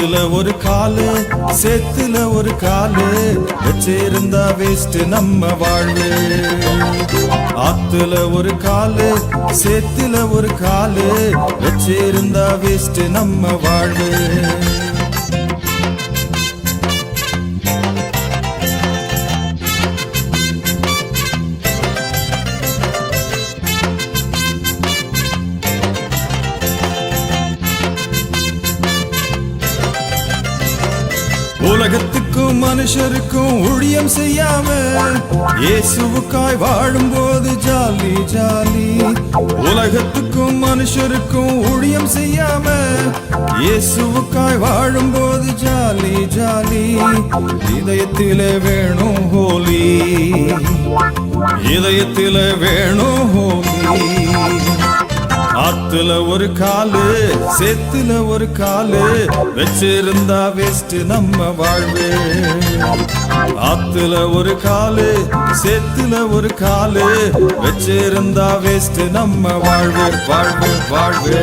ஆத்துல ஒரு காலு சேத்துல ஒரு காலு வச்சிருந்தா வேஸ்ட் நம்ம வாழ்வு. ஆத்துல ஒரு காலு சேத்துல ஒரு காலு வச்சிருந்தா வேஸ்ட் நம்ம வாழ்வு. உலகத்துக்கும் மனுஷருக்கும் ஊழியம் செய்யாம இயேசுவுக்காய் வாழும்போது ஜாலி ஜாலி. உலகத்துக்கும் மனுஷருக்கும் ஊழியம் செய்யாம இயேசுவுக்காய் வாழும்போது ஜாலி ஜாலி. இதயத்திலே வேணும் ஹோலி, இதயத்திலே வேணும் ஹோலி. ஆத்துல ஒரு காலு சேத்துல ஒரு காலு வச்சிருந்தா வேஸ்ட் நம்ம வாழ்வு. ஆத்துல ஒரு காலு சேத்துல ஒரு காலு வச்சிருந்தா வேஸ்ட் நம்ம வாழ்வு வாழ்வு வாழ்வு.